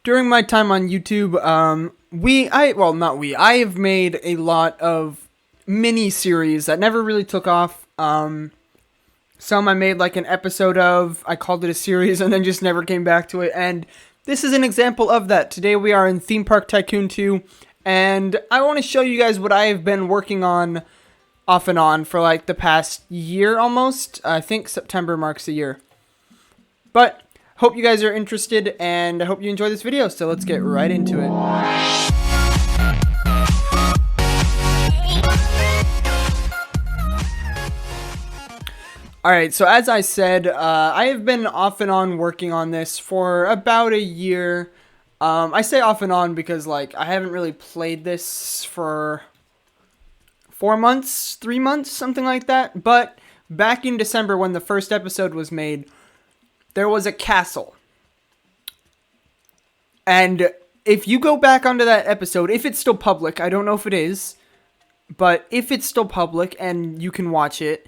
During my time on YouTube, I have made a lot of mini series that never really took off. Some I made like an episode of, I called it a series, and then just never came back to it. And this is an example of that. Today we are in Theme Park Tycoon 2, and I want to show you guys what I have been working on off and on for like the past year almost. I think September marks a year. But hope you guys are interested, and I hope you enjoy this video, so let's get right into it. Alright, so as I said, I have been off and on working on this for about a year. I say off and on because, like, I haven't really played this for 4 months, 3 months, something like that. But back in December when the first episode was made, there was a castle. And if you go back onto that episode, if it's still public, I don't know if it is, but if it's still public and you can watch it,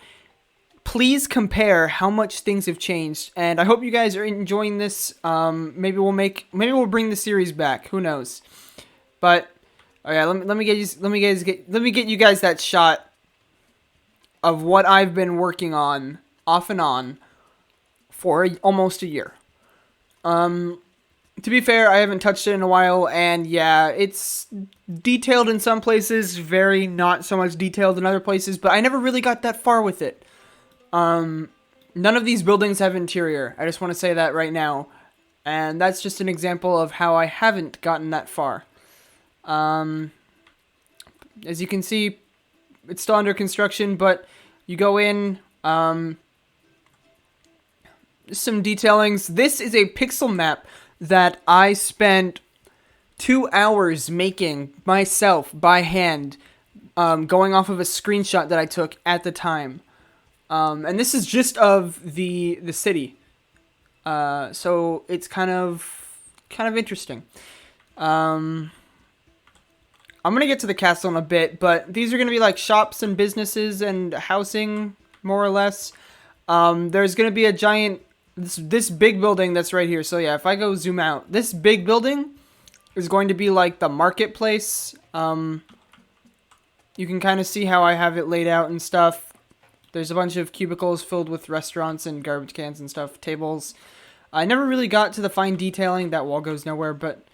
please compare how much things have changed. And I hope you guys are enjoying this. Maybe we'll bring the series back. Who knows? But oh yeah, let me get you guys that shot of what I've been working on off and on for almost a year. To be fair, I haven't touched it in a while, and yeah, it's detailed in some places, very not so much detailed in other places, but I never really got that far with it. None of these buildings have interior. I just want to say that right now. And that's just an example of how I haven't gotten that far. As you can see, it's still under construction, but you go in, some detailings. This is a pixel map that I spent 2 hours making myself by hand, going off of a screenshot that I took at the time. And this is just of the city. So it's kind of interesting. I'm going to get to the castle in a bit, but these are going to be like shops and businesses and housing, more or less. There's going to be a giant, this big building that's right here. So yeah, if I go zoom out, this big building is going to be like the marketplace. You can kind of see how I have it laid out and stuff. There's a bunch of cubicles filled with restaurants and garbage cans and stuff, tables. I never really got to the fine detailing. That wall goes nowhere, but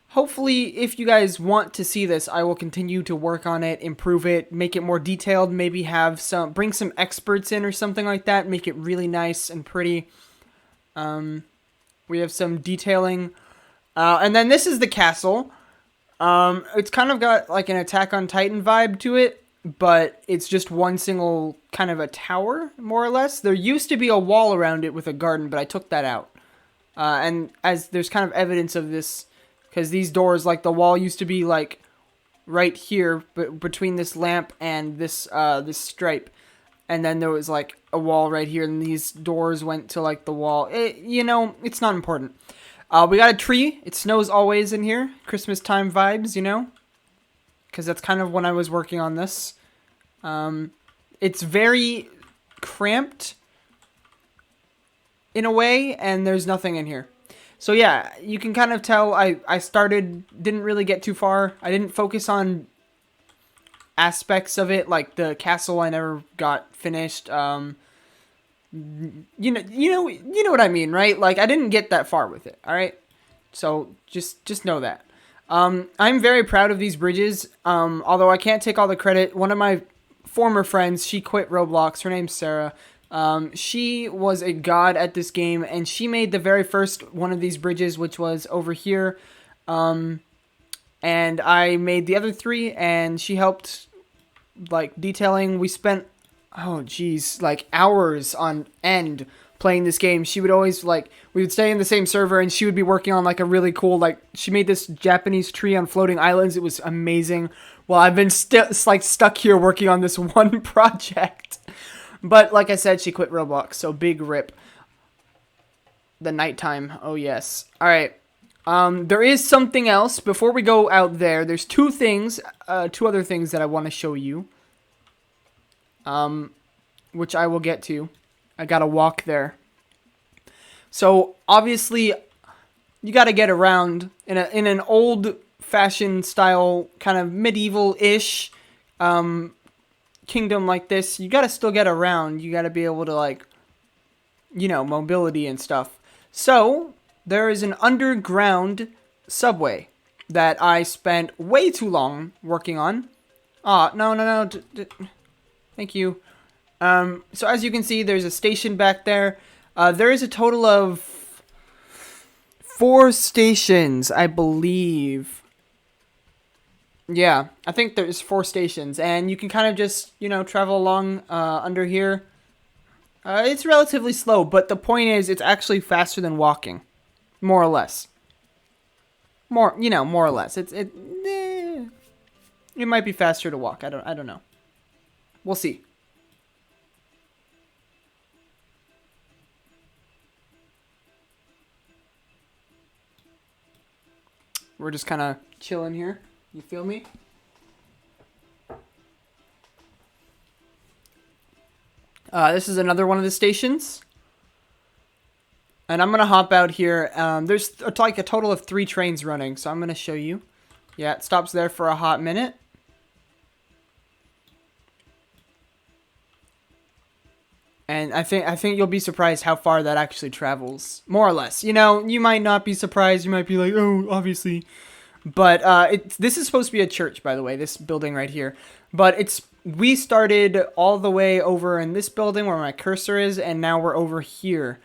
hopefully if you guys want to see this, I will continue to work on it, improve it, make it more detailed, maybe bring some experts in or something like that, make it really nice and pretty. We have some detailing. And then this is the castle. It's kind of got like an Attack on Titan vibe to it, but it's just one single kind of a tower, more or less. There used to be a wall around it with a garden, but I took that out. And as there's kind of evidence of this, because these doors, like the wall used to be like right here, but between this lamp and this stripe, and then there was like a wall right here, and these doors went to like the wall. It's not important. We got a tree. It snows always in here. Christmas time vibes, because that's kind of when I was working on this. It's very cramped in a way, and there's nothing in here. So yeah, you can kind of tell I didn't really get too far. I didn't focus on aspects of it, like the castle I never got finished. You know what I mean, right? Like I didn't get that far with it, all right? So just know that. I'm very proud of these bridges, although I can't take all the credit. One of my former friends, she quit Roblox. Her name's Sarah. She was a god at this game, and she made the very first one of these bridges, which was over here. And I made the other 3, and she helped, like, detailing. We spent, like, hours on end playing this game. She would always, like, we would stay in the same server, and she would be working on, like, a really cool, like, she made this Japanese tree on floating islands. It was amazing. Well, I've been stuck here working on this one project. But, like I said, she quit Roblox, so big rip. The nighttime, oh yes. Alright, there is something else. Before we go out there, there's two other things that I want to show you. Which I will get to. I gotta walk there. So, obviously, you got to get around in an old fashioned style, kind of medieval ish kingdom like this. You got to still get around. You got to be able to, like, mobility and stuff. So there is an underground subway that I spent way too long working on. No. Thank you. So as you can see, there's a station back there. There is a total of 4 stations, I believe. Yeah, I think there's 4 stations, and you can kind of just, travel along under here. It's relatively slow, but the point is, it's actually faster than walking, more or less. More or less. It might be faster to walk. I don't know. We'll see. We're just kind of chilling here. You feel me? This is another one of the stations. And I'm going to hop out here. There's like a total of 3 trains running, so I'm going to show you. Yeah, it stops there for a hot minute. And I think you'll be surprised how far that actually travels. More or less. You might not be surprised. You might be like, oh, obviously. But this is supposed to be a church, by the way, this building right here. But we started all the way over in this building where my cursor is, and now we're over here.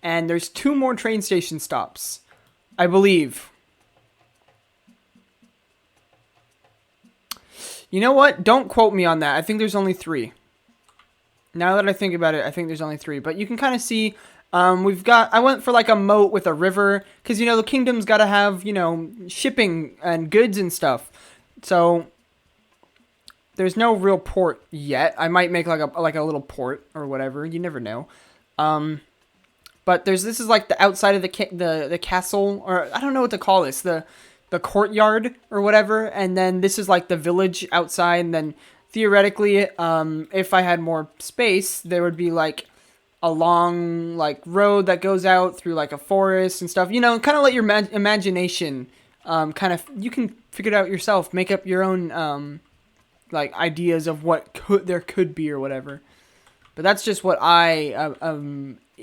And there's 2 more train station stops, I believe. You know what? Don't quote me on that. I think there's only 3. Now that I think about it, I think there's only 3. But you can kind of see, I went for like a moat with a river. Because, the kingdom's got to have, shipping and goods and stuff. So, there's no real port yet. I might make like a little port or whatever. You never know. But this is like the outside of the castle. Or I don't know what to call this. The courtyard or whatever. And then this is like the village outside. And then theoretically, if I had more space, there would be like a long like road that goes out through like a forest and stuff. Kind of let your imagination you can figure it out yourself, make up your own like ideas of what there could be or whatever. But that's just what I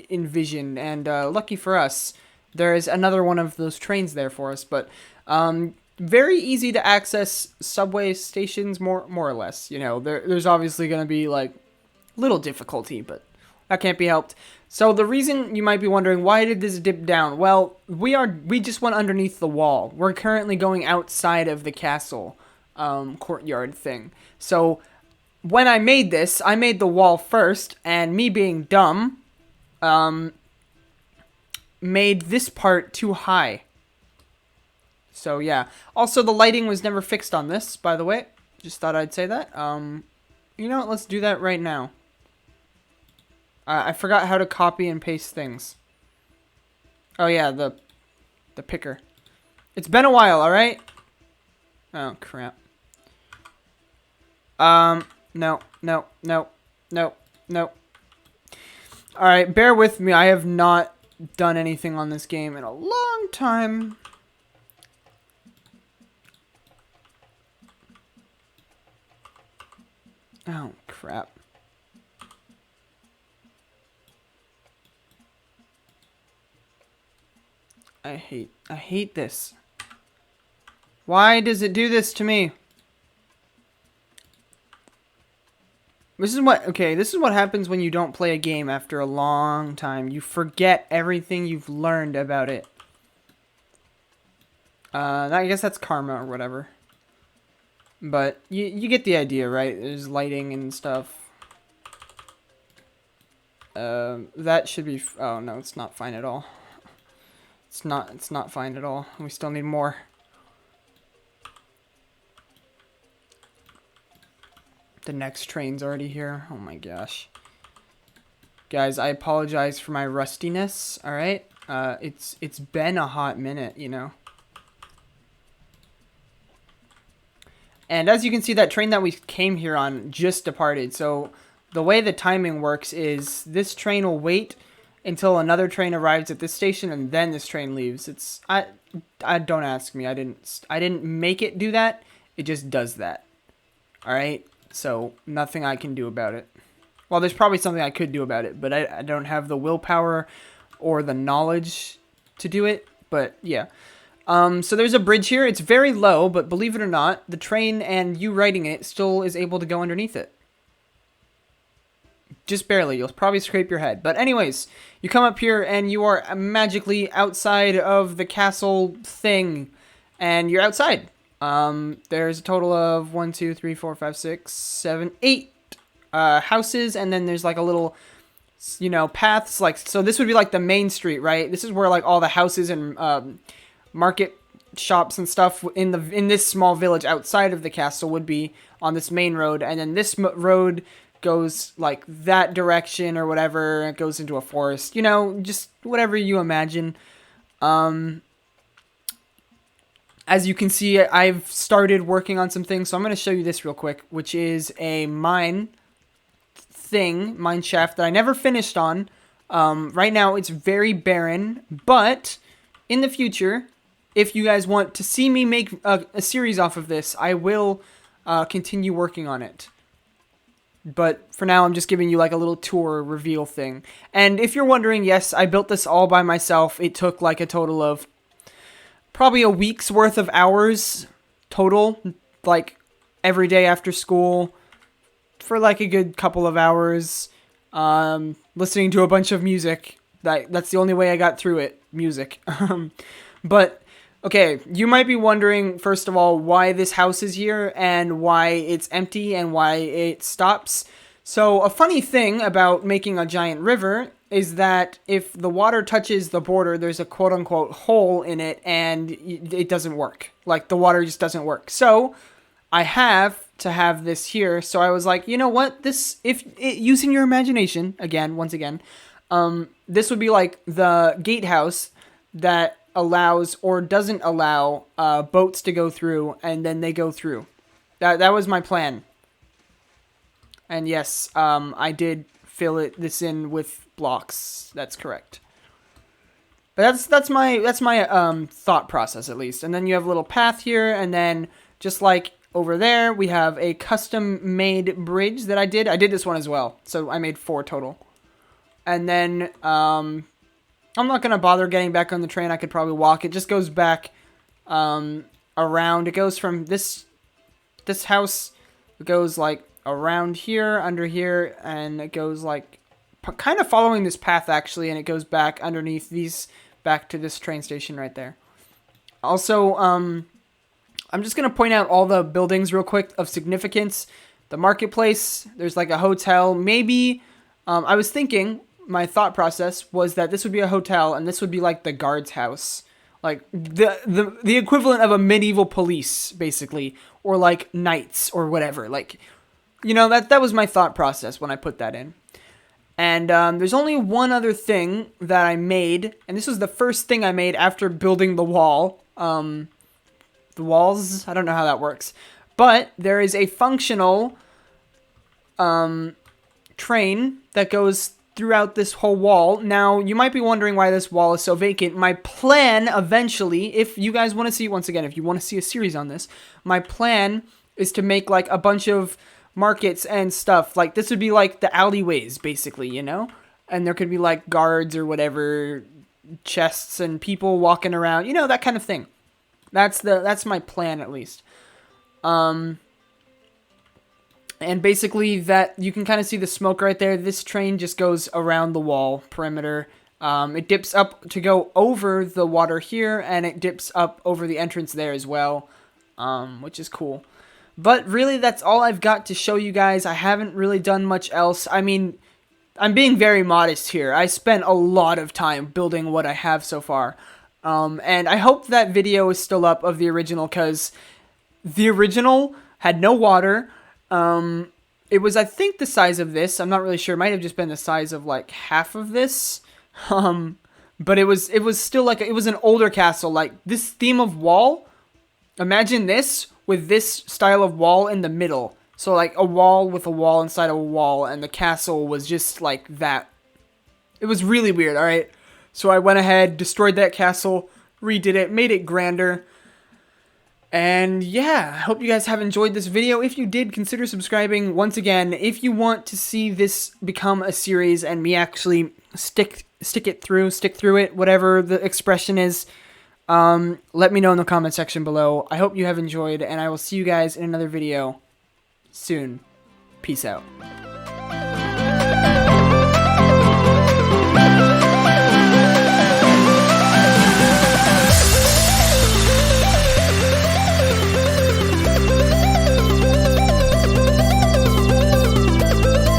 envisioned, and lucky for us, there is another one of those trains there for us. But very easy to access subway stations, more or less. There's obviously going to be like little difficulty, but that can't be helped. So the reason you might be wondering, why did this dip down? Well, we just went underneath the wall. We're currently going outside of the castle courtyard thing. So when I made this, I made the wall first, and me being dumb, made this part too high. So yeah. Also, the lighting was never fixed on this, by the way. Just thought I'd say that. You know what? Let's do that right now. I forgot how to copy and paste things. Oh yeah, the picker. It's been a while, alright? Oh, crap. No. Alright, bear with me. I have not done anything on this game in a long time. Oh, crap. I hate this. Why does it do this to me? This is what happens when you don't play a game after a long time. You forget everything you've learned about it. I guess that's karma or whatever. But you get the idea, right? There's lighting and stuff. That should be... Oh, no, it's not fine at all. It's not fine at all. We still need more. The next train's already here. Oh my gosh. Guys, I apologize for my rustiness, alright? It's been a hot minute, And as you can see, that train that we came here on just departed. So the way the timing works is this train will wait until another train arrives at this station, and then this train leaves. I don't ask me. I didn't make it do that. It just does that. All right. So nothing I can do about it. Well, there's probably something I could do about it, but I don't have the willpower or the knowledge to do it. But yeah. So there's a bridge here. It's very low, but believe it or not, the train and you riding it still is able to go underneath it. Just barely. You'll probably scrape your head. But anyways, you come up here and you are magically outside of the castle thing. And you're outside. There's a total of 1, 2, 3, 4, 5, 6, 7, 8 houses. And then there's like a little, paths. Like, so this would be like the main street, right? This is where like all the houses and market shops and stuff in this small village outside of the castle would be on this main road. And then this road goes like that direction or whatever. It goes into a forest, just whatever you imagine. As you can see, I've started working on some things, so I'm going to show you this real quick, which is a mine shaft that I never finished on. Right now it's very barren, but in the future, if you guys want to see me make a series off of this, I will continue working on it. But for now, I'm just giving you like a little tour reveal thing. And if you're wondering, yes, I built this all by myself. It took like a total of probably a week's worth of hours total, like every day after school for like a good couple of hours, listening to a bunch of music. That's the only way I got through it, music. But okay, you might be wondering, first of all, why this house is here and why it's empty and why it stops. So a funny thing about making a giant river is that if the water touches the border, there's a quote-unquote hole in it and it doesn't work. Like, the water just doesn't work. So I have to have this here. So I was like, you know what? Using your imagination, once again, this would be like the gatehouse that allows or doesn't allow boats to go through, and then they go through. That was my plan. And yes, I did fill this in with blocks. That's correct. But that's my thought process, at least. And then you have a little path here, and then just like over there, we have a custom-made bridge that I did. I did this one as well, so I made 4 total. And then I'm not going to bother getting back on the train. I could probably walk. It just goes back around. It goes from this house. It goes like around here, under here, and it goes like kind of following this path actually, and it goes back underneath these, back to this train station right there. Also, I'm just going to point out all the buildings real quick of significance. The marketplace, there's like a hotel. Maybe, I was thinking, my thought process was that this would be a hotel and this would be like the guard's house. Like the equivalent of a medieval police, basically. Or like knights or whatever. Like, that was my thought process when I put that in. And there's only one other thing that I made. And this was the first thing I made after building the wall. The walls, I don't know how that works. But there is a functional train that goes throughout this whole wall. Now, you might be wondering why this wall is so vacant. My plan, eventually, if you guys want to see, once again, if you want to see a series on this, my plan is to make, like, a bunch of markets and stuff. Like, this would be, like, the alleyways, basically, And there could be, like, guards or whatever, chests and people walking around, that kind of thing. That's my plan, at least. And basically that you can kind of see the smoke right there. This train just goes around the wall perimeter. It dips up to go over the water here, and it dips up over the entrance there as well, which is cool. But really, that's all I've got to show you guys. I haven't really done much else. I mean, I'm being very modest here. I spent a lot of time building what I have so far. And I hope that video is still up of the original, because the original had no water. It was, I think, the size of this. I'm not really sure. It might have just been the size of like half of this. But it was still like, it was an older castle. Like this theme of wall. Imagine this with this style of wall in the middle. So like a wall with a wall inside of a wall, and the castle was just like that. It was really weird, alright? So I went ahead, destroyed that castle, redid it, made it grander. And yeah, I hope you guys have enjoyed this video. If you did, consider subscribing. Once again, if you want to see this become a series and me actually stick through it, whatever the expression is, let me know in the comment section below. I hope you have enjoyed, and I will see you guys in another video soon. Peace out.